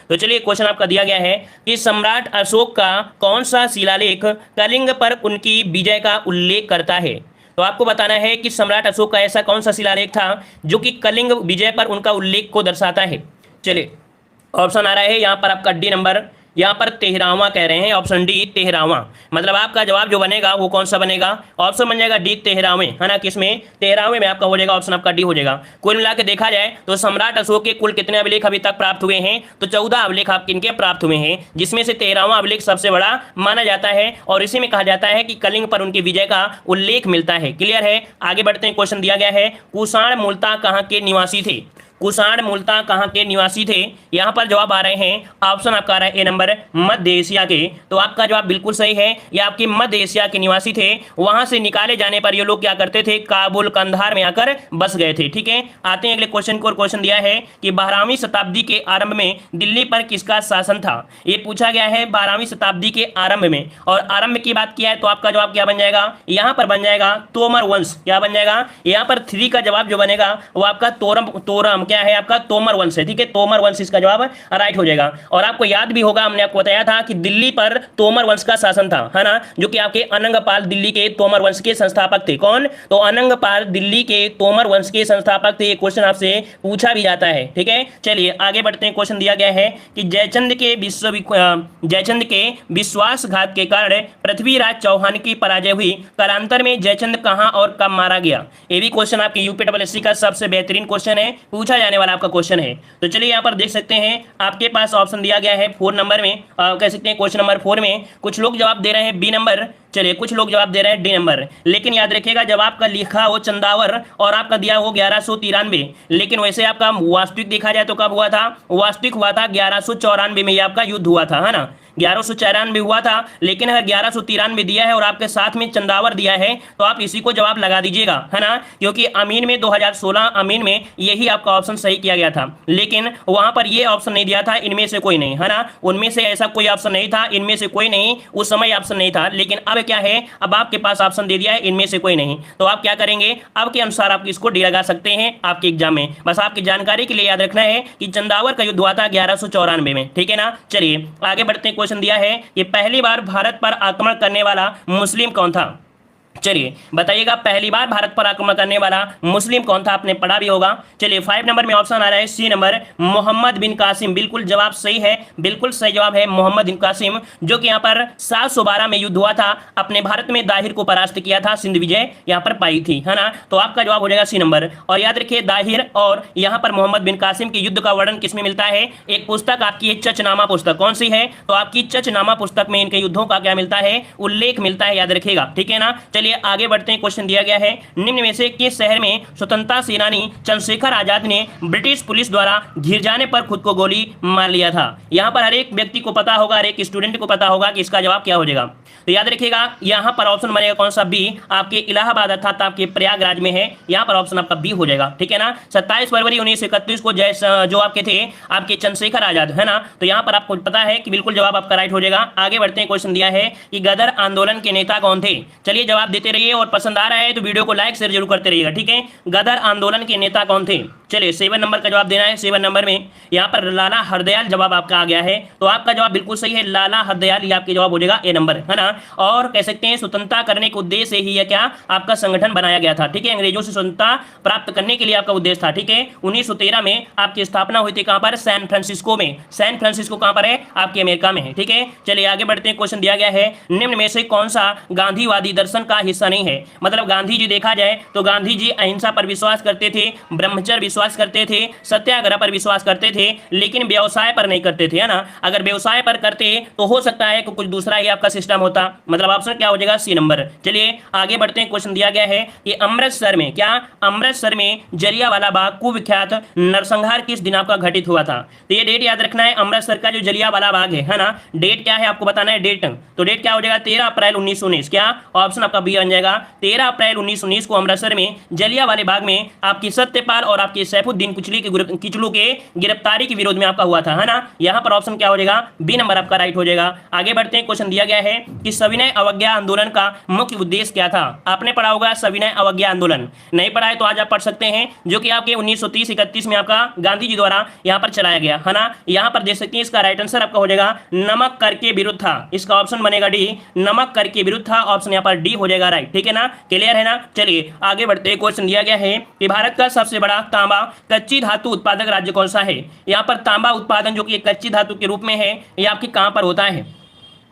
तो चलिए क्वेश्चन आपका दिया गया है कि सम्राट अशोक का कौन सा शिलालेख कलिंग पर उनकी विजय का उल्लेख करता है। तो आपको बताना है कि सम्राट अशोक का ऐसा कौन सा शिलालेख था जो कि कलिंग विजय पर उनका उल्लेख को दर्शाता है। चलिए ऑप्शन आ रहा है यहाँ पर आपका डी नंबर, यहाँ पर 13वां कह रहे हैं, ऑप्शन डी 13वां। मतलब आपका जवाब जो बनेगा वो कौन सा बनेगा, ऑप्शन बन जाएगा डी 13वें, है ना। किसमें, 13वें में आपका हो जाएगा, ऑप्शन आपका डी हो जाएगा। कुल मिला के देखा जाए तो सम्राट अशोक के कुल कितने अभिलेख अभी तक प्राप्त हुए हैं, तो 14 अभिलेख आपके इनके प्राप्त हुए हैं, जिसमें से 13वां अभिलेख सबसे बड़ा माना जाता है और इसी में कहा जाता है कि कलिंग पर उनकी विजय का उल्लेख मिलता है। क्लियर है, आगे बढ़ते हैं। क्वेश्चन दिया गया है कुषाण मूलतः कहाँ के निवासी थे। कुषाण मूलतः कहाँ के निवासी थे। यहाँ पर जवाब आ रहे हैं, ऑप्शन आपका आ रहा है ए नंबर, मध्य एशिया के। तो आपका जवाब बिल्कुल सही है, ये आपके मध्य एशिया के निवासी थे। वहां से निकाले जाने पर ये लोग क्या करते थे, काबुल कंधार में आकर बस गए थे। ठीक है, आते हैं अगले क्वेश्चन को। क्वेश्चन दिया है कि 12वीं शताब्दी के आरंभ में दिल्ली पर किसका शासन था। ये पूछा गया है 12वीं शताब्दी के आरंभ में, और आरंभ की बात किया है तो आपका जवाब क्या बन जाएगा, यहाँ पर बन जाएगा तोमर वंश। क्या बन जाएगा, यहाँ पर 3 का जवाब जो बनेगा वो आपका तोरम क्या है, आपका तोमर वंश है। ठीक है, तोमर वंश इसका जवाब राइट हो जाएगा। और आपको याद भी होगा, हमने आपको बताया था कि दिल्ली पर तोमर वंश का शासन था, है ना, जो कि आपके अनंगपाल दिल्ली के तोमर वंश के संस्थापक थे। कौन, तो अनंगपाल दिल्ली के तोमर वंश के संस्थापक थे। ये क्वेश्चन आपसे पूछा भी जाता है। ठीक है, चलिए आगे बढ़ते हैं। क्वेश्चन दिया गया है कि जयचंद के विश्वासघात के कारण पृथ्वीराज चौहान की पराजय हुई, कालांतर में जयचंद कहां और कब मारा गया। ये भी क्वेश्चन आपके यूपीएससी का सबसे बेहतरीन क्वेश्चन है, पूछा जाने वाला आपका क्वेश्चन है। तो चलिए यहाँ पर देख सकते हैं आपके पास ऑप्शन दिया गया है 4 नंबर में, कह सकते हैं क्वेश्चन नंबर 4 में कुछ लोग जवाब दे रहे हैं बी नंबर, चलिए कुछ लोग जवाब दे रहे हैं डी नंबर। लेकिन याद रखिएगा जब आपका लिखा हो चंदावर और आपका दिया हो 1193, लेकिन वैसे आपका वास्तविक देखा जाए तो कब हुआ था, वास्तविक हुआ था 1194 में, ये आपका युद्ध हुआ था, है ना। 1194 हुआ था, लेकिन अगर 1193 दिया है और आपके साथ में चंदावर दिया है तो आप इसी को जवाब लगा दीजिएगा, है ना, क्योंकि अमीन में 2016 अमीन में यही आपका ऑप्शन सही किया गया था, लेकिन वहां पर ये ऑप्शन नहीं दिया था, इनमें से कोई नहीं, है ना, उनमें से ऐसा कोई ऑप्शन नहीं था, इनमें से कोई नहीं, उस समय ऑप्शन नहीं था। लेकिन अब क्या है, अब आपके पास ऑप्शन दे दिया है, इनमें से कोई नहीं, तो आप क्या करेंगे, अब के अनुसार आप इसको डी लगा सकते हैं आपके एग्जाम में। बस आपकी जानकारी के लिए याद रखना है कि चंदावर का युद्ध हुआ था 1194 में। ठीक है ना, चलिए आगे बढ़ते हैं। क्वेश्चन दिया है कि पहली बार भारत पर आक्रमण करने वाला मुस्लिम कौन था। चलिए बताइएगा, पहली बार भारत पर आक्रमण करने वाला मुस्लिम कौन था, आपने पढ़ा भी होगा। चलिए 5 नंबर में ऑप्शन आ रहा है सी नंबर, मोहम्मद बिन कासिम। बिल्कुल जवाब सही है, बिल्कुल सही जवाब है मोहम्मद बिन कासिम, जो कि यहाँ पर 712 में युद्ध हुआ था, अपने भारत में दाहिर को परास्त किया था, सिंध विजय यहाँ पर पाई थी, है ना। तो आपका जवाब हो जाएगा सी नंबर। और याद रखिए दाहिर और यहाँ पर मोहम्मद बिन कासिम के युद्ध का वर्णन किसमें मिलता है, एक पुस्तक आपकी है चचनामा पुस्तक। कौन सी है, तो आपकी चचनामा पुस्तक में इनके युद्धों का क्या मिलता है, उल्लेख मिलता है, याद रखिएगा। ठीक है ना, चलिए आगे बढ़ते हैं। क्वेश्चन दिया गया है निम्न में से किस शहर में स्वतंत्रता सेनानी चंद्रशेखर आजाद ने ब्रिटिश पुलिस द्वारा घिर जाने पर खुद को गोली मार लिया था। यहां पर हर एक व्यक्ति को पता होगा, हर एक स्टूडेंट को पता होगा कि इसका जवाब क्या हो जाएगा। तो याद रखिएगा यहां पर ऑप्शन बनेगा कौन सा, बी, आपके इलाहाबाद अर्थात आपके प्रयागराज में है, यहां पर ऑप्शन आपका बी हो जाएगा। ठीक है ना, 27 फरवरी 1931 को जो आपके थे आपके चंद्रशेखर आजाद, है ना, तो यहां पर आपको पता है कि बिल्कुल जवाब आपका राइट हो जाएगा। आगे बढ़ते हैं। क्वेश्चन दिया है कि गदर आंदोलन के नेता कौन थे। चलिए जवाब देते रहिए और पसंद आ रहा है तो वीडियो को लाइक शेयर जरूर करते रहिएगा। ठीक है, गदर आंदोलन के नेता कौन थे। चलिए 7 नंबर का जवाब देना है। 7 नंबर में यहाँ पर लाला हरदयाल जवाब आपका आ गया है, तो आपका जवाब बिल्कुल सही है, लाला हरदयाल, ये आपके जवाब हो जाएगा ए नंबर, है ना। और कह सकते हैं स्वतंत्रता करने के उद्देश्य से ही यह क्या आपका संगठन बनाया गया था। ठीक है, अंग्रेजों से स्वतंत्रता प्राप्त करने के लिए आपका उद्देश्य था। ठीक है, 1913 में आपकी स्थापना हुई थी, कहां पर, सैन फ्रांसिस्को में। सैन फ्रांसिस्को कहां पर है, आपके अमेरिका में है। ठीक है, चलिए आगे बढ़ते हैं। क्वेश्चन दिया गया है निम्न में से कौन सा गांधीवादी दर्शन का हिस्सा नहीं है। मतलब गांधी जी देखा जाए तो गांधी जी अहिंसा पर विश्वास करते थे, ब्रह्मचर्य विश्वास करते थे, सत्याग्रह पर विश्वास करते थे, लेकिन व्यवसाय पर नहीं करते थे, है ना। अगर व्यवसाय पर करते तो हो सकता है कि कुछ दूसरा ही आपका सिस्टम होता, मतलब ऑप्शन क्या हो जाएगा, सी नंबर। चलिए आगे बढ़ते हैं। क्वेश्चन दिया गया है कि अमृतसर में क्या, अमृतसर में जलियांवाला बाग कुविख्यात नरसंहार किस दिन आपका घटित हुआ था। तो ये डेट याद रखना है, अमृतसर का जो जलियांवाला बाग है ना, डेट क्या है आपको बताना है, डेट। तो डेट क्या हो जाएगा, 13 अप्रैल 1919। क्या ऑप्शन आपका बी बन जाएगा, 13 अप्रैल 1919 को अमृतसर में जलियांवाले बाग में आपकी सत्यपाल और आपकी सैफुद्दीन किचलू के गिरफ्तारी के विरोध में आपका हुआ था, है ना। यहाँ पर ऑप्शन क्या हो जाएगा, बी नंबर आपका राइट हो जाएगा। आगे बढ़ते हैं, क्वेश्चन दिया गया है कि सविनय अवज्ञा आंदोलन का मुख्य उद्देश्य क्या था। आपने पढ़ा होगा सविनय अवज्ञा आंदोलन, नहीं पढ़ा है तो आज आप पढ़ सकते हैं, जो कि आपके 1930-31 में आपका गांधी जी द्वारा यहाँ पर चलाया गया, है ना। यहाँ पर देख सकते हैं इसका राइट आंसर आपका हो जाएगा नमक कर के विरुद्ध था। इसका ऑप्शन बनेगा डी, नमक कर के विरुद्ध था। ऑप्शन यहाँ पर डी हो जाएगा राइट, ठीक है ना, क्लियर है ना। चलिए आगे बढ़ते हैं, क्वेश्चन दिया गया है कि भारत का सबसे बड़ा तांबा कच्ची धातु उत्पादक राज्य कौन सा है। यहाँ पर तांबा उत्पादन जो कि कच्ची धातु के रूप में है, ये आपके कहां पर होता है।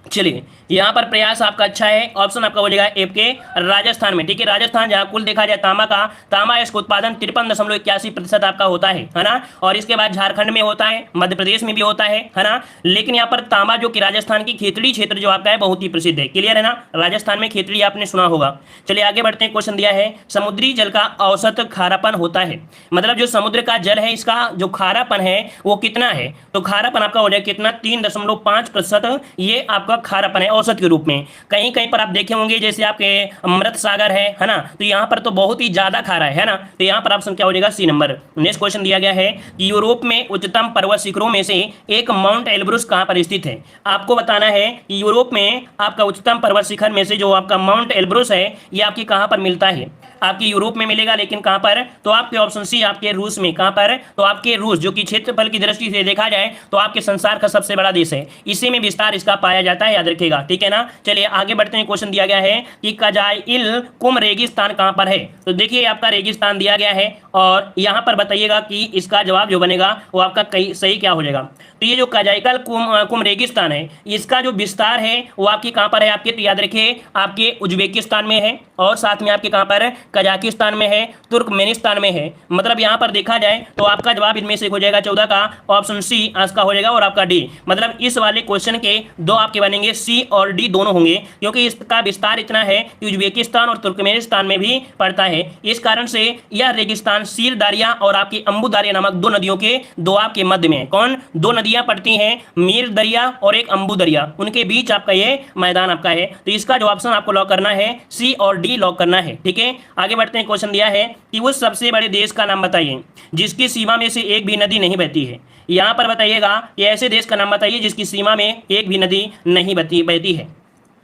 चलिए यहाँ पर प्रयास आपका अच्छा है, ऑप्शन आपका हो जाएगा ए के राजस्थान में, ठीक है। राजस्थान जहाँ कुल देखा जाए तांबा इसका उत्पादन 53.81% आपका होता है ना। और इसके बाद झारखंड में होता है, मध्य प्रदेश में भी होता है ना। लेकिन यहाँ पर तांबा जो कि राजस्थान की खेतड़ी क्षेत्र जो आपका है बहुत ही प्रसिद्ध है, क्लियर है ना। राजस्थान में खेतड़ी आपने सुना होगा। चलिए आगे बढ़ते हैं, क्वेश्चन दिया है समुद्री जल का औसत खारापन होता है, मतलब जो समुद्र का जल है इसका जो खारापन है वो कितना है। तो खारापन आपका हो जाएगा कितना, 3.5%। ये आपका खारापन है औसत के रूप में। कहीं कहीं पर आप देखे होंगे जैसे आपके अमृत सागर है ना, तो यहाँ पर तो बहुत ही ज्यादा खारा है ना। तो यहाँ पर ऑप्शन क्या हो जाएगा, सी नंबर। नेक्स्ट क्वेश्चन दिया गया है कि यूरोप में उच्चतम पर्वत शिखरों में से एक माउंट एल्ब्रुस कहाँ पर स्थित है। आपको बताना है कि यूरोप में आपका उच्चतम पर्वत शिखर में से जो आपका माउंट एल्ब्रुस है ये आपकी कहाँ पर मिलता है। आपकी यूरोप में मिलेगा, लेकिन कहां पर, तो आपके ऑप्शन सी आपके रूस में। कहां पर, तो आपके रूस जो कि क्षेत्रफल की दृष्टि से देखा जाए तो आपके संसार का सबसे बड़ा देश है, इसी में विस्तार इसका पाया जाता है, याद रखिएगा, ठीक है ना। चलिए आगे बढ़ते हैं, क्वेश्चन दिया गया है कि कजाइल कुम रेगिस्तान कहां पर है। तो देखिए आपका रेगिस्तान दिया गया है और यहां पर बताइएगा कि इसका जवाब जो बनेगा वो आपका सही क्या हो जाएगा। तो ये जो कजाइकल कुम रेगिस्तान है इसका जो विस्तार है वो आपकी कहां पर है, आपके तो याद रखिए आपके उज्बेकिस्तान में है और साथ में आपके कहां पर, कजाकिस्तान में है, तुर्कमेनिस्तान में है। मतलब यहां पर देखा जाए तो आपका जवाब इनमें से हो जाएगा 14 का ऑप्शन सी इसका हो जाएगा और आपका डी। मतलब इस वाले क्वेश्चन के दो आपके बनेंगे, सी और डी दोनों होंगे, क्योंकि इसका विस्तार इतना है कि उज्बेकिस्तान और तुर्कमेनिस्तान में भी पड़ता है। इस कारण से यह रेगिस्तान सीर दारिया और आपकी अंबू दारिया नामक दो नदियों के दोआब के मध्य में है। कौन दो नदियां पड़ती हैं, मीर दरिया और एक अंबू दरिया, उनके बीच आपका ये मैदान आपका है। तो इसका जो ऑप्शन आपको लॉक करना है सी और डी लॉक करना है, ठीक है। आगे बढ़ते हैं, क्वेश्चन दिया है कि उस सबसे बड़े देश का नाम बताइए जिसकी सीमा में से एक भी नदी नहीं बहती है। यहां पर बताइएगा कि ऐसे देश का नाम बताइए जिसकी सीमा में एक भी नदी नहीं बहती है।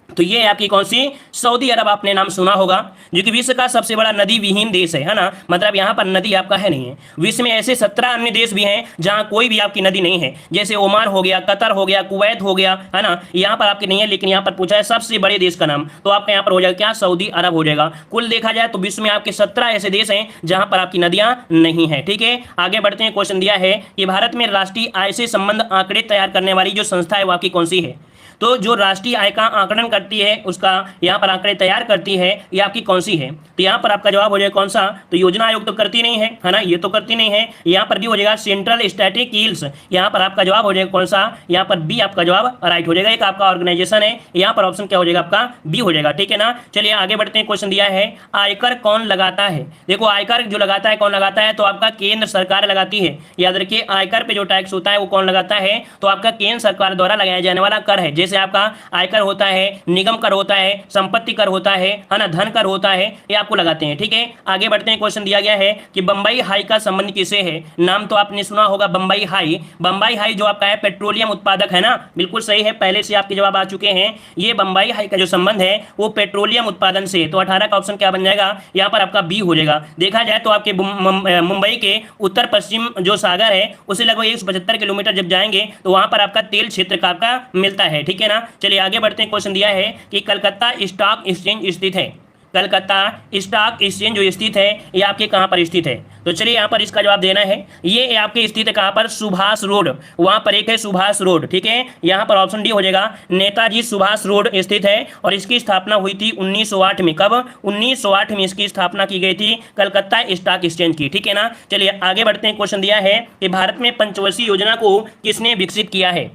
तो ये आपकी कौन सी, सऊदी अरब आपने नाम सुना होगा, जो कि विश्व का सबसे बड़ा नदी विहीन देश है ना। मतलब यहाँ पर नदी आपका है नहीं है। विश्व में ऐसे 17 अन्य देश भी हैं जहाँ कोई भी आपकी नदी नहीं है, जैसे ओमान हो गया, कतर हो गया, कुवैत हो गया, है ना। यहाँ पर आपके नहीं है, लेकिन यहाँ पर पूछा है सबसे बड़े देश का नाम, तो आपका यहाँ पर हो जाएगा क्या, सऊदी अरब हो जाएगा। कुल देखा जाए तो विश्व में आपके 17 ऐसे देश हैं जहाँ पर आपकी नदियाँ नहीं है, ठीक है। आगे बढ़ते हैं, क्वेश्चन दिया है कि भारत में राष्ट्रीय आय से संबंध आंकड़े तैयार करने वाली जो संस्था है वो आपकी कौन सी है। तो जो राष्ट्रीय आय का आकलन करती है उसका यहाँ पर आंकड़े तैयार करती है, ये आपकी कौन सी है। तो यहाँ पर आपका जवाब हो जाएगा कौन सा, तो योजना आयोग तो करती नहीं है ना, ये तो करती नहीं है। यहाँ पर भी हो जाएगा सेंट्रल स्टैटिक यील्ड्स, यहाँ पर आपका जवाब हो जाएगा कौन सा, यहाँ पर बी आपका जवाब राइट हो जाएगा। एक आपका ऑर्गेनाइजेशन है, यहाँ पर ऑप्शन क्या हो जाएगा आपका बी हो जाएगा, ठीक है ना। चलिए आगे बढ़ते हैं, क्वेश्चन दिया है आयकर कौन लगाता है। देखो आयकर जो लगाता है, कौन लगाता है, तो आपका केंद्र सरकार लगाती है। याद रखिए आयकर पे जो टैक्स होता है वो कौन लगाता है, तो आपका केंद्र सरकार द्वारा लगाया जाने वाला कर है। जैसे आपका आयकर होता है, निगम कर होता है, संपत्ति कर होता है ना, धन कर होता है, ये आपको लगाते हैं, ठीक है। आगे बढ़ते हैं, क्वेश्चन दिया गया है कि बंबई हाई का संबंध किसे है। नाम तो आपने सुना होगा बंबई हाई। बंबई हाई जो आपका है पेट्रोलियम उत्पादक है ना, बिल्कुल सही है, पहले से आपके जवाब आ चुके हैं। ये बंबई हाई का जो संबंध है वो पेट्रोलियम उत्पादन से, तो 18 का ऑप्शन क्या बन जाएगा, यहाँ पर आपका बी हो जाएगा। देखा जाए तो आपके मुंबई के उत्तर पश्चिम जो सागर है उसे लगभग 175 किलोमीटर जब जाएंगे तो वहां पर आपका तेल क्षेत्र का आपका मिलता है, ठीक है ना। चलिए आगे बढ़ते हैं, क्वेश्चन दिया है कि कलकत्ता स्टॉक एक्सचेंज स्थित है। कलकत्ता स्टॉक एक्सचेंज जो स्थित है ये आपके कहाँ पर स्थित है। तो चलिए यहाँ पर इसका जवाब देना है। ये आपके स्थित है कहाँ पर, सुभाष रोड, वहाँ पर एक है सुभाष रोड, ठीक है। यहाँ पर ऑप्शन डी हो जाएगा, नेताजी सुभाष रोड स्थित है और इसकी स्थापना हुई थी 1908 में। कब, 1908 में इसकी स्थापना की गई थी कलकत्ता स्टॉक एक्सचेंज की, ठीक है ना। चलिए आगे बढ़ते हैं, क्वेश्चन दिया है कि भारत में पंचवर्षीय योजना को किसने विकसित किया है।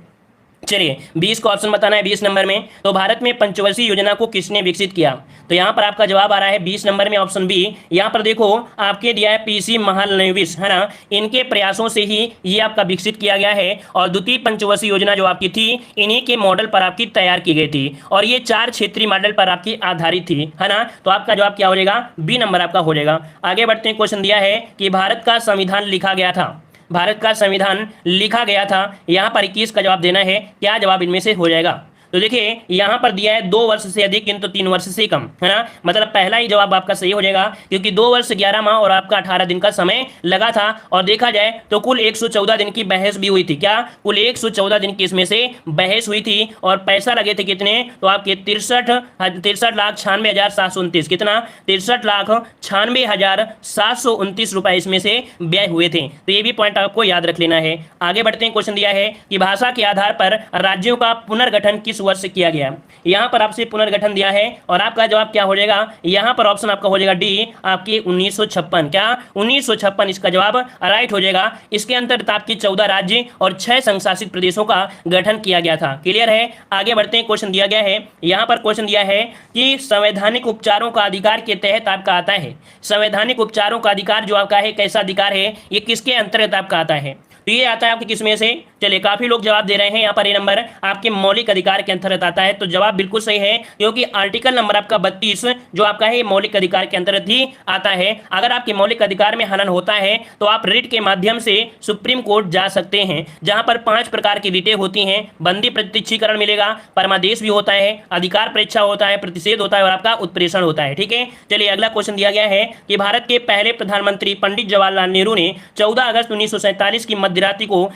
चलिए 20 का ऑप्शन बताना है 20 नंबर में। तो भारत में पंचवर्षीय योजना को किसने विकसित किया? तो यहाँ पर आपका जवाब आ रहा है 20 नंबर में ऑप्शन बी। यहाँ पर देखो आपके दिया है पीसी महालनोबिस, है ना, इनके प्रयासों से ही ये आपका विकसित किया गया है। और द्वितीय पंचवर्षीय योजना जो आपकी थी इन्हीं के मॉडल पर आपकी तैयार की गई थी और ये 4 क्षेत्रीय मॉडल पर आपकी आधारित थी, है ना। तो आपका जवाब क्या हो जाएगा? बी नंबर आपका हो जाएगा। आगे बढ़ते हैं। क्वेश्चन दिया है कि भारत का संविधान लिखा गया था, भारत का संविधान लिखा गया था, यहाँ पर 21 का जवाब देना है। क्या जवाब इनमें से हो जाएगा? तो देखिए यहाँ पर दिया है 2 वर्ष से अधिक किंतु 3 वर्ष से कम, है ना। मतलब पहला ही जवाब आपका सही हो जाएगा क्योंकि 2 वर्ष 11 माह और आपका 18 दिन का समय लगा था। और देखा जाए तो कुल 114 दिन की बहस भी हुई थी। क्या? कुल 114 दिन की इसमें से बहस हुई थी और पैसा लगे थे कितने? तो आपके 63,96,729। कितना? 63,96,729 रुपए इसमें से व्यय हुए थे। तो ये भी पॉइंट आपको याद रख लेना है। आगे बढ़ते हैं। क्वेश्चन दिया है कि भाषा के आधार पर राज्यों का पुनर्गठन किस वर्ष से किया गया? यहां पर आपसे पुनर्गठन दिया है और आपका जवाब क्या हो जाएगा? यहां पर ऑप्शन आपका हो जाएगा डी, आपकी 1956। क्या? 1956 इसका जवाब राइट हो जाएगा। इसके अंतर्गत आपकी 14 राज्य और 6 संशासित प्रदेशों का गठन किया गया था। क्लियर है? आगे बढ़ते हैं। क्वेश्चन दिया गया है, यहां पर क्वेश्चन दिया है कि संवैधानिक उपचारों का अधिकार के तहत आपका आता है। संवैधानिक उपचारों का अधिकार जो आपका है कैसा अधिकार है? ये किसके अंतर्गत आपका आता है? तो ये आता है आपके किसमें से? चलिए काफी लोग जवाब दे रहे हैं यहाँ पर। ये नंबर आपके मौलिक अधिकार के अंतर्गत आता है। तो जवाब बिल्कुल सही है क्योंकि आर्टिकल नंबर आपका 32 जो आपका है मौलिक अधिकार के अंतर्गत ही आता है। अगर आपके मौलिक अधिकार में हनन होता है तो आप रिट के माध्यम से सुप्रीम कोर्ट जा सकते हैं, जहां पर 5 प्रकार की रिटें होती हैं। बंदी प्रत्यक्षीकरण मिलेगा, परमादेश भी होता है, अधिकार परीक्षा होता है, प्रतिषेध होता है और आपका उत्प्रेषण होता है। ठीक है। चलिए अगला क्वेश्चन दिया गया है कि भारत के पहले प्रधानमंत्री पंडित जवाहरलाल नेहरू ने 14 अगस्त 1947 की मध्यरात्रि को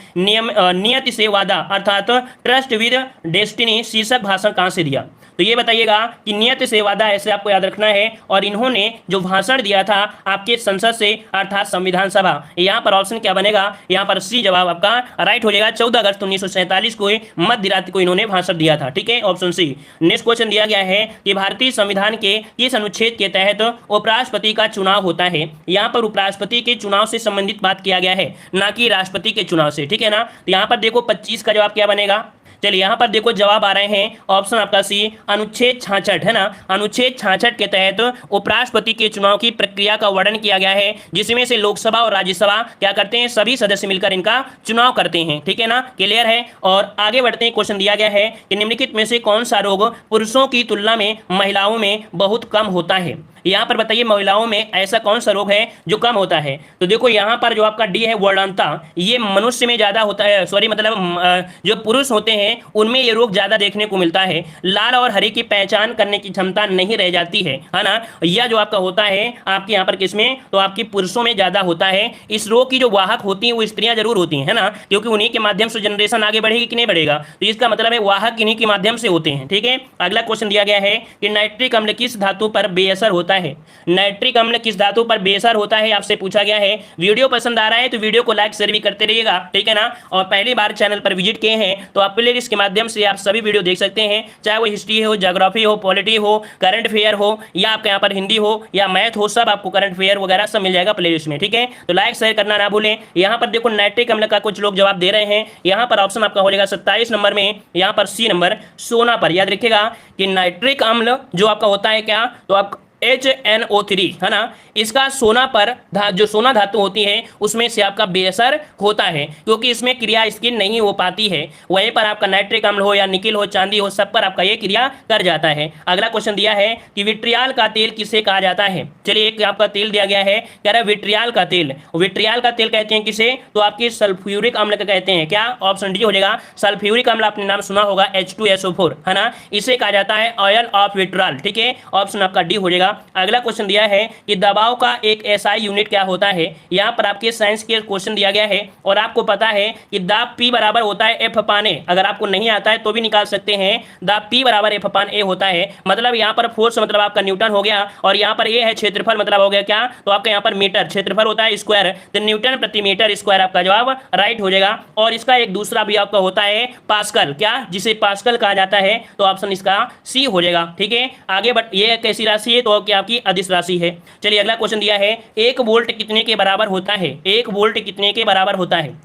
नियति से वादा अर्थात ट्रस्ट विद डेस्टिनी शीर्षक भाषण कहां से दिया? तो ये बताइएगा कि नियत से वादा ऐसे आपको याद रखना है। और इन्होंने जो भाषण दिया था आपके संसद से अर्थात संविधान सभा, यहाँ पर ऑप्शन क्या बनेगा? यहाँ पर सी जवाब आपका राइट हो जाएगा। 14 अगस्त 1947 को मध्य रात्रि को इन्होंने भाषण दिया था। ठीक है, ऑप्शन सी। नेक्स्ट क्वेश्चन दिया गया है कि भारतीय संविधान के किस अनुच्छेद के तहत उपराष्ट्रपति का चुनाव होता है? यहाँ पर उपराष्ट्रपति के चुनाव से संबंधित बात किया गया है, ना कि राष्ट्रपति के चुनाव से। ठीक है ना। तो यहाँ पर देखो 25 का जवाब क्या बनेगा? चलिए यहाँ पर देखो जवाब आ रहे हैं ऑप्शन आपका सी, अनुच्छेद 66, है ना। अनुच्छेद 66 के तहत उपराष्ट्रपति के चुनाव की प्रक्रिया का वर्णन किया गया है, जिसमें से लोकसभा और राज्यसभा क्या करते हैं? सभी सदस्य मिलकर इनका चुनाव करते हैं। ठीक है ना। क्लियर है। और आगे बढ़ते हैं। क्वेश्चन दिया गया है कि निम्नलिखित में से कौन सा रोग पुरुषों की तुलना में महिलाओं में बहुत कम होता है? यहाँ पर बताइए महिलाओं में ऐसा कौन सा रोग है जो कम होता है? तो देखो यहाँ पर जो आपका डी है वर्णांता, ये मनुष्य में ज्यादा होता है, सॉरी मतलब जो पुरुष होते हैं उनमें ये रोग ज्यादा देखने को मिलता है। लाल और हरे की पहचान करने की क्षमता नहीं रह जाती है ना। यह जो आपका होता है आपके यहाँ पर किसमें? तो आपकी पुरुषों में ज्यादा होता है। इस रोग की जो वाहक होती है वो स्त्रियां जरूर होती है ना, क्योंकि उन्हीं के माध्यम से जनरेशन आगे बढ़ेगी कि नहीं बढ़ेगा। तो इसका मतलब है वाहक इन्हीं के माध्यम से होते हैं। ठीक है। अगला क्वेश्चन दिया गया है कि नाइट्रिक अम्ल किस धातु पर बेअसर होता है? नाइट्रिक अम्ल किस धातु पर बेअसर होता है आपसे पूछा गया है। वीडियो पसंद आ रहा है तो वीडियो को लाइक शेयर भी करते रहिएगा। ठीक है ना। और पहली बार चैनल पर विजिट किए हैं तो आप प्लेलिस्ट के माध्यम से आप सभी वीडियो देख सकते हैं, चाहे वो हिस्ट्री हो, ज्योग्राफी हो, पॉलिटी हो, करंट अफेयर हो, या आपके यहाँ पर हिंदी हो या मैथ हो, सब आपको करंट अफेयर वगैरह सब मिल जाएगा प्लेलिस्ट में। ठीक है। तो लाइक शेयर करना ना भूलें। यहाँ पर देखो नाइट्रिक अम्ल का कुछ लोग जवाब दे रहे हैं। यहाँ पर ऑप्शन आपका हो जाएगा 27 नंबर में, यहाँ पर सी नंबर सोना पर। याद रखिएगा कि नाइट्रिक अम्ल जो आपका होता है क्या? तो आप HNO3, है ना, इसका सोना पर जो सोना धातु होती है उसमें से आपका बेअसर होता है, क्योंकि इसमें क्रिया इसकी नहीं हो पाती है। वहीं पर आपका नाइट्रिक अम्ल हो या निकिल हो, चांदी हो, सब पर आपका ये क्रिया कर जाता है। अगला क्वेश्चन दिया है कि विट्रियाल का तेल किसे कहा जाता है? चलिए एक आपका तेल दिया गया है, कह रहा है विट्रियाल का तेल। विट्रियाल का तेल कहते हैं किसे? तो आपके सल्फ्यूरिक अम्ल का कहते हैं। क्या? ऑप्शन डी हो जाएगा। सल्फ्यूरिक अम्ल आपने नाम सुना होगा, H2SO4, है ना, इसे कहा जाता है ऑयल ऑफ विट्रॉल। ठीक है, ऑप्शन आपका डी हो जाएगा। अगला क्वेश्चन दिया है कि दबाव का एक एसआई यूनिट क्या होता है? यहां पर आपके साइंस के क्वेश्चन दिया गया है और आपको पता है कि दाब P बराबर होता है F अपान A। अगर आपको नहीं आता है तो भी निकाल सकते हैं। दाब P बराबर F अपान A होता है। मतलब यहां पर फोर्स मतलब आपका न्यूटन हो गया और यहां पर A है क्षेत्रफल, मतलब हो गया क्या? तो आपका यहां पर मीटर, क्षेत्रफल होता है स्क्वायर, तो न्यूटन प्रति मीटर स्क्वायर आपका जवाब राइट हो जाएगा। और इसका एक दूसरा भी आपका होता है पास्कल, क्या, जिसे पास्कल कहा जाता है, तो ऑप्शन इसका सी हो जाएगा। ठीक है। आगे बढ़, ये कैसी राशि है? तो क्या आपकी अदिश राशि है। चलिए अगला क्वेश्चन दिया है 1 वोल्ट कितने के बराबर होता है? 1 वोल्ट कितने के बराबर होता है?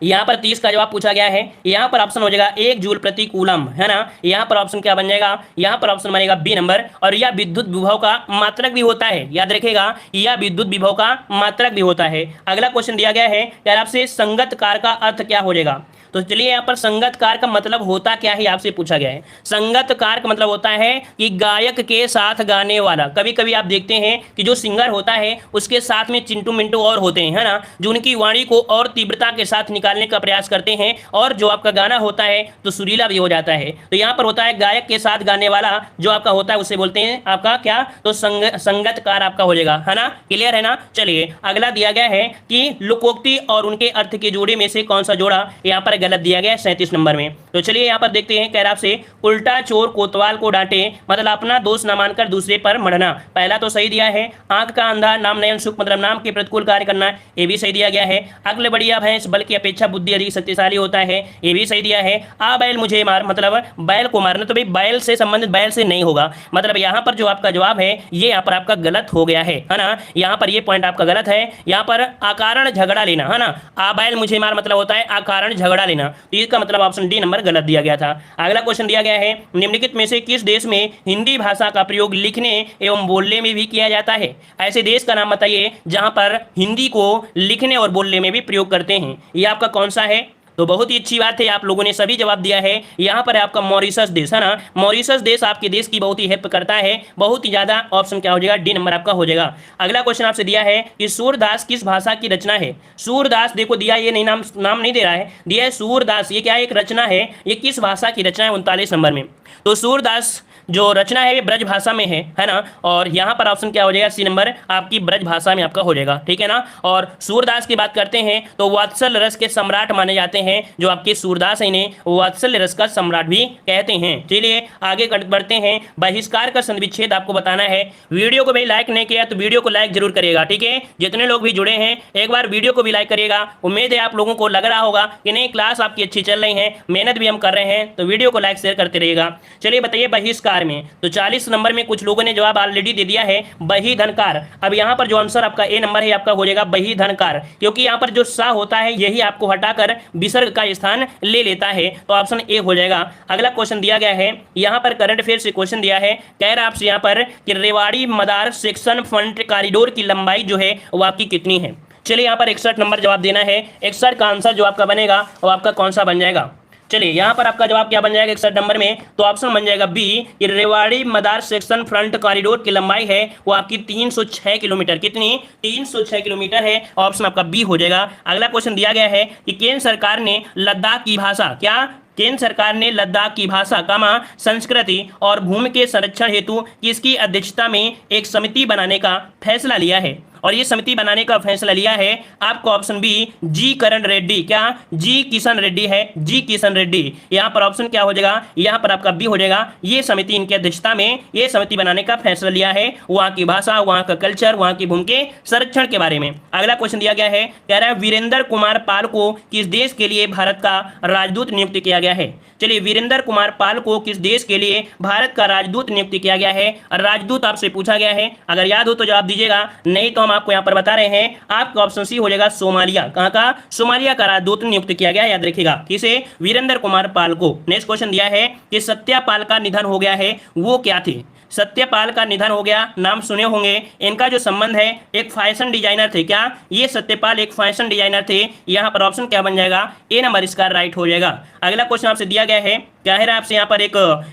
यहाँ पर 30 का जवाब पूछा गया है। यहाँ पर ऑप्शन हो जाएगा 1 जूल प्रति कूलम, है ना। यहाँ पर ऑप्शन क्या बन जाएगा, यहाँ पर ऑप्शन बनेगा बी नंबर। और यह विद्युत विभव का मात्रक भी होता है, याद रखिएगा, यह विद्युत विभव का मात्रक भी होता है। अगला क्वेश्चन दिया गया है यार आपसे, संगत कार का अर्थ क्या हो जाएगा। तो चलिए यहाँ पर संगत कार का मतलब होता क्या है आपसे पूछा गया है। संगत कार का मतलब होता है कि गायक के साथ गाने वाला। कभी कभी आप देखते हैं कि जो सिंगर होता है उसके साथ में चिंटू मिंटू और होते हैं, है ना, जो उनकी वाणी को और तीव्रता के साथ निकालने का प्रयास करते हैं, और जो आपका गाना होता है तो सुरीला भी हो जाता है। तो यहाँ पर होता है गायक के साथ गाने वाला जो आपका होता है उसे बोलते हैं आपका क्या, तो संगत कार आपका हो जाएगा, है ना। क्लियर है ना। चलिए अगला दिया गया है कि लोकोक्ति और उनके अर्थ के जोड़े में से कौन सा जोड़ा यहाँ पर गलत दिया गया है 37 नंबर में। तो चलिए यहाँ पर देखते हैं, कह रहा आपसे, उल्टा चोर कोतवाल को डांटे, मतलब अपना दोष न मानकर दूसरे पर मढ़ना। पहला तो सही दिया है। आंख का अंधा नाम नयन सुख, मतलब नाम के प्रतिकूल कार्य करना, ये भी सही दिया गया है। अक्ल बढ़िया भैंस बल की अपेक्षा बुद्धि अधिक शक्तिशाली होता है, ये भी सही दिया है। आ बैल मुझे मार, मतलब बैल को मारना, तो भाई बैल से संबंधित बैल से नहीं होगा, मतलब यहाँ पर जो आपका जवाब है ये यहाँ पर आपका गलत हो गया है ना। यहाँ पर ये पॉइंट आपका गलत है। यहाँ पर अकारण झगड़ा लेना, है ना, आ बैल मुझे मार मतलब होता है अकारण झगड़ा लेना, तो इसका मतलब ऑप्शन डी नंबर गलत दिया गया था। अगला क्वेश्चन दिया गया है, निम्नलिखित में से किस देश में हिंदी भाषा का प्रयोग लिखने एवं बोलने में भी किया जाता है। ऐसे देश का नाम बताइए जहां पर हिंदी को लिखने और बोलने में भी प्रयोग करते हैं, ये आपका कौन सा है। तो बहुत ही अच्छी बात है, आप लोगों ने सभी जवाब दिया है। यहाँ पर आपका मॉरिशस देश, है ना। मॉरिशस देश आपके देश की बहुत ही हेल्प करता है, बहुत ही ज्यादा। ऑप्शन क्या हो जाएगा, डी नंबर आपका हो जाएगा। अगला क्वेश्चन आपसे दिया है कि सूरदास किस भाषा की रचना है। सूरदास देखो दिया, ये नहीं नाम नहीं दे रहा है, दिया है सूरदास, ये क्या है, एक रचना है, ये किस भाषा की रचना है 39 नंबर में। तो सूरदास जो रचना है ये ब्रज भाषा में है ना। और यहाँ पर ऑप्शन क्या हो जाएगा, सी नंबर आपकी ब्रज भाषा में आपका हो जाएगा, ठीक है ना। और सूरदास की बात करते हैं तो वात्सल रस के सम्राट माने जाते हैं जो आपके सूरदास है, इन्हें वात्सल्य रस का सम्राट भी कहते हैं। चलिए आगे बढ़ते हैं। बहिष्कार का संविच्छेद आपको बताना है। वीडियो को भी लाइक नहीं किया तो वीडियो को लाइक जरूर करिएगा, ठीक है। जितने लोग भी जुड़े हैं एक बार वीडियो को भी लाइक करिएगा। उम्मीद है आप लोगों को लग रहा होगा कि नहीं क्लास आपकी अच्छी चल रही है, मेहनत भी हम कर रहे हैं, तो वीडियो को लाइक शेयर करते रहिएगा। चलिए बताइए बहिष्कार में, तो 40 नंबर में कुछ लोगों ने जवाब ऑलरेडी दे दिया है बहिधनकार। अब यहाँ पर जो आंसर आपका ए नंबर है आपका हो जाएगा बहिधनकार, क्योंकि यहाँ पर जो सा होता है यही आपको हटाकर विसर्ग का स्थान ले लेता है, तो ऑप्शन ए हो जाएगा। अगला क्वेश्चन दिया गया है, यहाँ पर करंट अफेयर से क्वेश्चन दिया है, कह रहा है आपसे यहाँ पर कि रेवाड़ी मदार सेक्शन फ्रंट कॉरिडोर की लंबाई जो है वो आपकी कितनी है। चलिए यहाँ पर 61 नंबर जवाब देना है। 61 का आंसर जो आपका बनेगा वो आपका कौन सा बन जाएगा। चलिए यहाँ पर आपका जवाब क्या बन जाएगा 61 नंबर में, तो ऑप्शन बन जाएगा बी, कि रेवाड़ी मदार सेक्शन फ्रंट कॉरिडोर की लंबाई है वो आपकी 306 किलोमीटर, कितनी, 306 किलोमीटर है। ऑप्शन आपका बी हो जाएगा। अगला क्वेश्चन दिया गया है कि केंद्र सरकार ने लद्दाख की भाषा, क्या, केंद्र सरकार ने लद्दाख की भाषा संस्कृति और भूमि के संरक्षण हेतु किसकी अध्यक्षता में एक समिति बनाने का फैसला लिया है। और ये समिति बनाने का फैसला लिया है आपको ऑप्शन बी, जी करण रेड्डी, क्या, जी किशन रेड्डी है, जी किशन रेड्डी। यहाँ पर ऑप्शन क्या हो जाएगा, यहाँ पर आपका बी हो जाएगा। ये समिति इनकी अध्यक्षता में ये समिति बनाने का फैसला लिया है वहाँ की भाषा, वहाँ का कल्चर, वहाँ की भूमि के संरक्षण के बारे में। अगला क्वेश्चन दिया गया है, कह रहा है वीरेंद्र कुमार पाल को किस देश के लिए भारत का राजदूत नियुक्त किया गया है। चलिए वीरेंद्र कुमार पाल को किस देश के लिए भारत का राजदूत नियुक्त किया गया है। राजदूत आपसे पूछा गया है, अगर याद हो तो जवाब दीजिएगा, नहीं तो हम आपको यहाँ पर बता रहे हैं। आपका ऑप्शन सी हो जाएगा सोमालिया। कहाँ का, सोमालिया का राजदूत नियुक्त किया गया, याद रखिएगा, किसे, वीरेंद्र कुमार पाल को। नेक्स्ट क्वेश्चन दिया है कि सत्यापाल का निधन हो गया है, वो क्या थे। सत्यपाल का निधन हो गया, नाम सुने होंगे। इनका जो संबंध है एक फैशन डिजाइनर थे, क्या, ये सत्यपाल एक फैशन डिजाइनर थे। यहाँ पर ऑप्शन क्या बन जाएगा, ए नंबर इसका राइट हो जाएगा। अगला क्वेश्चन आपसे दिया गया है, क्या है आपसे यहाँ पर एक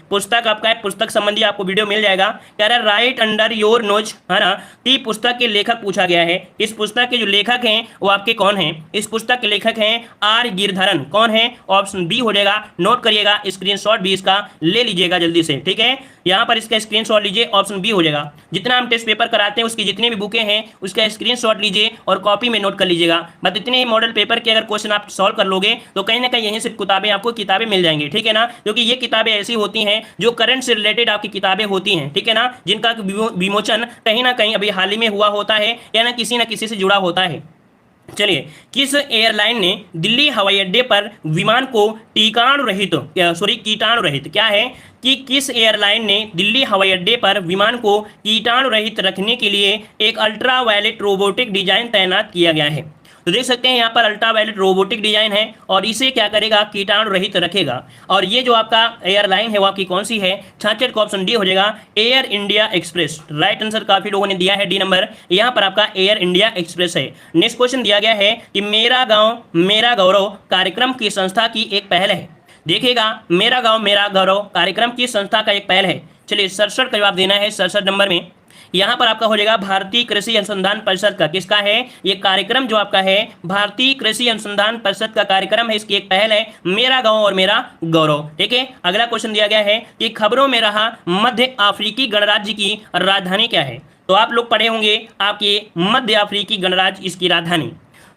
पुस्तक आपका है, पुस्तक संबंधी आपको वीडियो मिल जाएगा। कह रहा है राइट अंडर योर नोज, है ना। तो पुस्तक के लेखक पूछा गया है, इस पुस्तक के जो लेखक हैं वो आपके कौन हैं। इस पुस्तक के लेखक हैं आर गिरधरन, कौन है, ऑप्शन बी हो जाएगा। नोट करिएगा, स्क्रीनशॉट भी इसका ले लीजिएगा जल्दी से, ठीक है। यहाँ पर इसका स्क्रीनशॉट लीजिए, ऑप्शन बी हो जाएगा। जितना हम टेस्ट पेपर कराते हैं उसकी जितनी भी बुकें हैं उसका स्क्रीनशॉट लीजिए और कॉपी में नोट कर लीजिएगा। बस इतने ही मॉडल पेपर के अगर क्वेश्चन आप सॉल्व कर लोगे तो कहीं ना कहीं यहीं से किताबें आपको किताबें मिल जाएंगी, ठीक है ना। क्योंकि ये किताबें ऐसी होती हैं जो करंट से रिलेटेड आपकी किताबें होती हैं, ठीक है ना, जिनका विमोचन कहीं ना कहीं अभी हाल ही में हुआ होता है या ना किसी से जुड़ा होता है। चलिए, किस एयरलाइन ने दिल्ली हवाई अड्डे पर विमान को कीटाणु रहित क्या है कि किस एयरलाइन ने दिल्ली हवाई अड्डे पर विमान को कीटाणु रहित रखने के लिए एक अल्ट्रा वायलेट रोबोटिक डिजाइन तैनात किया गया है। तो देख सकते हैं यहाँ पर अल्ट्रावायलेट रोबोटिक डिजाइन है और इसे क्या करेगा, कीटाणु रहित रखेगा। और ये जो आपका एयरलाइन है वो आपकी कौन सी है, 66 का ऑप्शन डी हो जाएगा, air India express. Right answer काफी लोगों ने दिया है डी नंबर, यहाँ पर आपका एयर इंडिया एक्सप्रेस है। नेक्स्ट क्वेश्चन दिया गया है कि मेरा गांव मेरा गौरव कार्यक्रम की संस्था की एक पहल है। देखिएगा, मेरा गांव मेरा गौरव कार्यक्रम की संस्था का एक पहल है। चलिए 67 का जवाब देना है, 67 नंबर में। यहाँ पर आपका हो जाएगा भारतीय कृषि अनुसंधान परिषद का, किसका है ये कार्यक्रम जो आपका है, भारतीय कृषि अनुसंधान परिषद का कार्यक्रम है, इसकी एक पहल है मेरा गांव और मेरा गौरव। ठीक है, अगला क्वेश्चन दिया गया है कि खबरों में रहा मध्य अफ्रीकी गणराज्य की राजधानी क्या है। तो आप लोग पढ़े होंगे आपके मध्य अफ्रीकी गणराज्य, इसकी राजधानी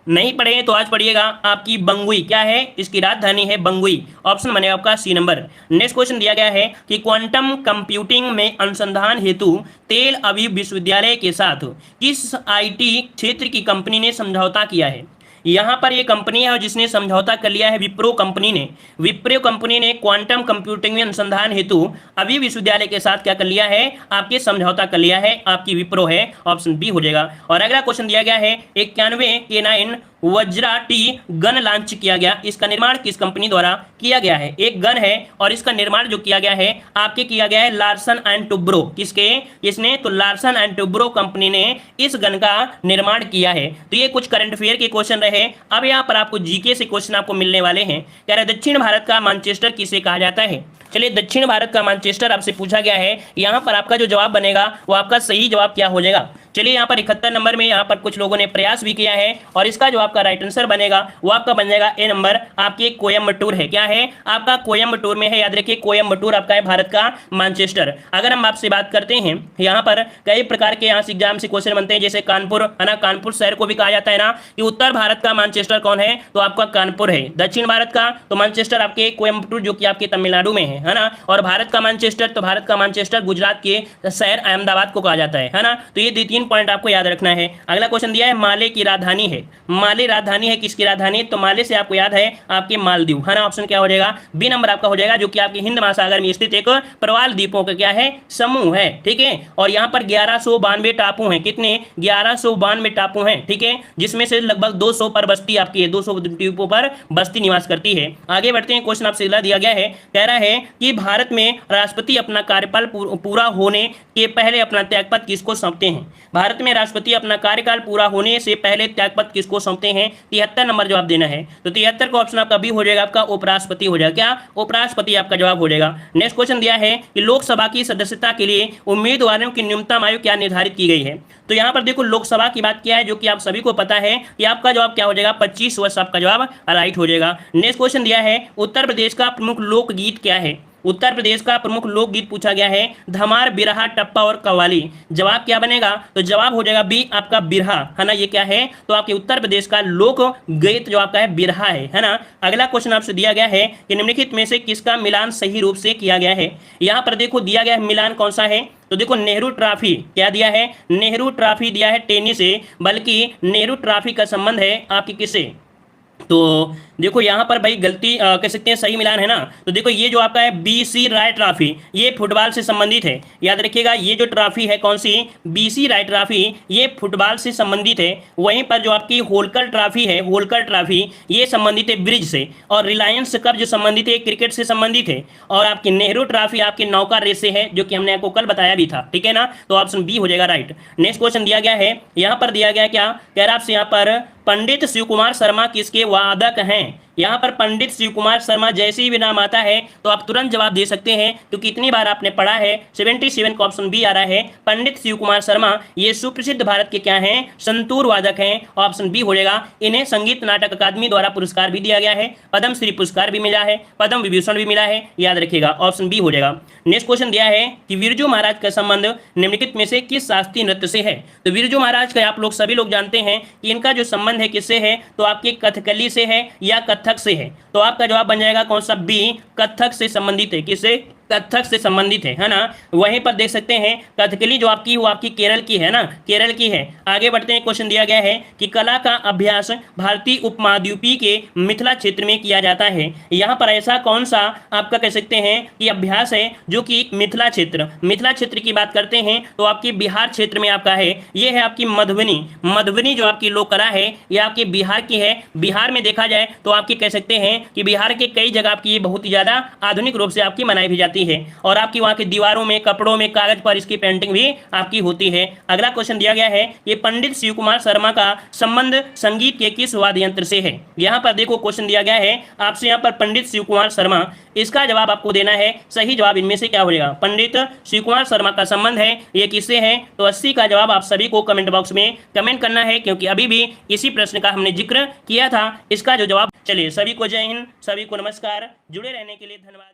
नहीं पढ़े तो आज पढ़िएगा, आपकी बंगुई क्या है, इसकी राजधानी है बंगुई। ऑप्शन बनेगा आपका सी नंबर। नेक्स्ट क्वेश्चन दिया गया है कि क्वांटम कंप्यूटिंग में अनुसंधान हेतु तेल अवीव विश्वविद्यालय के साथ किस आईटी क्षेत्र की कंपनी ने समझौता किया है। यहाँ पर ये कंपनी है जिसने समझौता कर लिया है, विप्रो कंपनी ने। विप्रो कंपनी ने क्वांटम कंप्यूटिंग में अनुसंधान हेतु अभी विश्वविद्यालय के साथ क्या कर लिया है, आपके समझौता कर लिया है, आपकी विप्रो है। ऑप्शन बी हो जाएगा। और अगला क्वेश्चन दिया गया है 91 K9 Vajra T gun launch किया गया, इसका निर्माण किस कंपनी द्वारा किया गया है। एक गन है और इसका निर्माण जो किया गया है आपके किया गया है लार्सन एंड टुब्रो, किसके, इसने तो लार्सन एंड टुब्रो कंपनी ने इस गन का निर्माण किया है। तो ये कुछ करंट अफेयर के क्वेश्चन रहे। अब यहाँ पर आपको जीके से क्वेश्चन आपको मिलने वाले हैं। कह रहे दक्षिण भारत का मैनचेस्टर किसे कहा जाता है। चलिए दक्षिण भारत का मैनचेस्टर आपसे पूछा गया है, यहाँ पर आपका जो जवाब बनेगा वो आपका सही जवाब क्या हो जाएगा। चलिए यहाँ पर 71 नंबर में यहाँ पर कुछ लोगों ने प्रयास भी किया है और इसका जो आपका राइट आंसर बनेगा वो आपका बन जाएगा ए नंबर, आपके कोयम्बटूर है। क्या है आपका कोयम्बटूर में है, याद रखिए कोयम्बटूर आपका है भारत का मैनचेस्टर। अगर हम आपसे बात करते हैं यहाँ पर कई प्रकार के यहाँ से एग्जाम से क्वेश्चन बनते हैं, जैसे कानपुर है ना, कानपुर शहर को भी कहा जाता है ना कि उत्तर भारत का मैनचेस्टर कौन है, तो आपका कानपुर है। दक्षिण भारत का तो मैनचेस्टर आपके कोयम्बटूर जो कि आपके तमिलनाडु में है ना। और भारत का मैनचेस्टर तो भारत का मैनचेस्टर गुजरात के शहर अहमदाबाद को कहा जाता है ना। तो ये 3 पॉइंट आपको याद रखना है। अगला क्वेश्चन दिया है माले की राजधानी है, माले राजधानी है किसकी राजधानी, तो माले से आपको याद है आपके मालदीव है ना। ऑप्शन क्या हो जाएगा, बी नंबर आपका हो जाएगा, जो कि आपके हिंद महासागर में स्थित एक प्रवाल द्वीपों का क्या है, समूह है। ठीक है, और यहाँ पर 1192 टापू हैं, कितने 1192 टापू हैं। ठीक है, जिसमें से लगभग 200 पर बस्ती आपकी है, 200 द्वीपों पर बस्ती निवास करती है। आगे बढ़ते हैं, क्वेश्चन आपसे दिया गया है, कह रहा है कि भारत में राष्ट्रपति अपना कार्यकाल पूरा होने के पहले अपना त्यागपत्र किसको सौंपते हैं। भारत में राष्ट्रपति अपना कार्यकाल पूरा होने से पहले त्यागपत्र किसको सौंपते हैं, 73 नंबर जवाब देना है। तो 73 का ऑप्शन आपका बी हो जाएगा, आपका उपराष्ट्रपति हो जाएगा। क्या उपराष्ट्रपति आपका जवाब हो जाएगा। नेक्स्ट क्वेश्चन दिया है कि लोकसभा की सदस्यता के लिए उम्मीदवारों की न्यूनतम आयु क्या निर्धारित की गई है। तो यहाँ पर देखो लोकसभा की बात किया है, जो कि आप सभी को पता है कि आपका जवाब क्या हो जाएगा, 25 वर्ष आपका जवाब राइट हो जाएगा। नेक्स्ट क्वेश्चन दिया है उत्तर प्रदेश का प्रमुख लोकगीत क्या है। उत्तर प्रदेश का प्रमुख लोकगीत पूछा गया है, धमार, बिरहा, टप्पा और कव्वाली। जवाब क्या बनेगा, तो जवाब हो जाएगा बी आपका बिरहा है ना। ये क्या है, तो आपके उत्तर प्रदेश का लोक गीत जो आपका है बिरहा है ना। अगला क्वेश्चन आपसे दिया गया है कि निम्नलिखित में से किसका मिलान सही रूप से किया गया है। यहाँ पर देखो दिया गया है मिलान कौन सा है, तो देखो नेहरू ट्रॉफी क्या दिया है, नेहरू ट्रॉफी दिया है टेनिस से, बल्कि नेहरू ट्रॉफी का संबंध है आपकी किससे, तो देखो यहाँ पर भाई गलती कह सकते हैं, सही मिलान है ना। तो देखो ये जो आपका है BC राय ट्रॉफी, ये फुटबॉल से संबंधित है। याद रखिएगा ये जो ट्रॉफी है कौन सी, BC राय ट्रॉफी, ये फुटबॉल से संबंधित है। वहीं पर जो आपकी होलकर ट्रॉफी है, होलकर ट्रॉफी ये संबंधित है ब्रिज से। और रिलायंस कप जो संबंधित है क्रिकेट से संबंधित है। और आपकी नेहरू ट्रॉफी आपकी नौका रेस से है, जो कि हमने आपको कल बताया भी था। ठीक है ना, तो ऑप्शन बी हो जाएगा राइट। नेक्स्ट क्वेश्चन दिया गया है, यहाँ पर दिया गया क्या, कह रहा आपसे यहाँ पर पंडित शिव कुमार शर्मा किसके वादक हैं। यहाँ पर पंडित शिव कुमार शर्मा जैसे ही भी नाम आता है तो आप तुरंत जवाब दे सकते हैं, क्योंकि कितनी बार आपने पढ़ा है, 77 का ऑप्शन बी आ रहा है। पंडित शिव कुमार शर्मा ये सुप्रसिद्ध भारत के क्या हैं, संतूर वादक हैं। ऑप्शन बी हो जाएगा। इन्हें संगीत नाटक अकादमी द्वारा पुरस्कार भी दिया गया है, पद्म श्री पुरस्कार भी मिला है, पद्म विभूषण भी मिला है। याद रखिएगा ऑप्शन बी हो जाएगा। नेक्स्ट क्वेश्चन दिया है कि बिरजू महाराज का संबंध निम्नलिखित में से किस शास्त्रीय नृत्य से है। तो बिरजू महाराज का आप लोग सभी लोग जानते हैं कि इनका जो संबंध है किससे है, तो आपके कथकली से है या कथक से है। तो आपका जवाब बन जाएगा कौन सा, बी कथक से संबंधित है। किससे, कथक से संबंधित है ना। वहीं पर देख सकते हैं कथकली जो आपकी वो आपकी केरल की है ना, केरल की है। आगे बढ़ते हैं, क्वेश्चन दिया गया है कि कला का अभ्यास भारतीय उपमहाद्वीपीय के मिथिला क्षेत्र में किया जाता है। यहाँ पर ऐसा कौन सा आपका कह सकते हैं कि अभ्यास है जो कि मिथिला क्षेत्र की बात करते हैं तो आपकी बिहार क्षेत्र में आपका है। ये है आपकी मधुबनी जो आपकी लोक कला है ये आपकी बिहार की है। बिहार में देखा जाए तो आपकी कह सकते हैं कि बिहार के कई जगह आपकी ये बहुत ही ज्यादा आधुनिक रूप से आपकी मनाई भी जाती है और आपकी वहां की दीवारों में, कपड़ों में, कागज पर इसकी पेंटिंग भी आपकी होती है। अगला क्वेश्चन दिया गया है ये पंडित शिव कुमार शर्मा का संबंध संगीत के किस वाद्य यंत्र से है। यहाँ पर देखो क्वेश्चन दिया गया है आपसे, यहाँ पर पंडित शिव कुमार शर्मा, इसका जवाब आपको देना है। सही जवाब इनमें से क्या हो जाएगा? पंडित शिव कुमार शर्मा का संबंध है ये किससे है? तो 80 का जवाब आप सभी को कमेंट बॉक्स में कमेंट करना है, क्योंकि अभी भी इसी प्रश्न का हमने जिक्र किया था। इसका जो जवाब, चलिए सभी को जय हिंद, सभी को नमस्कार, जुड़े रहने के लिए धन्यवाद।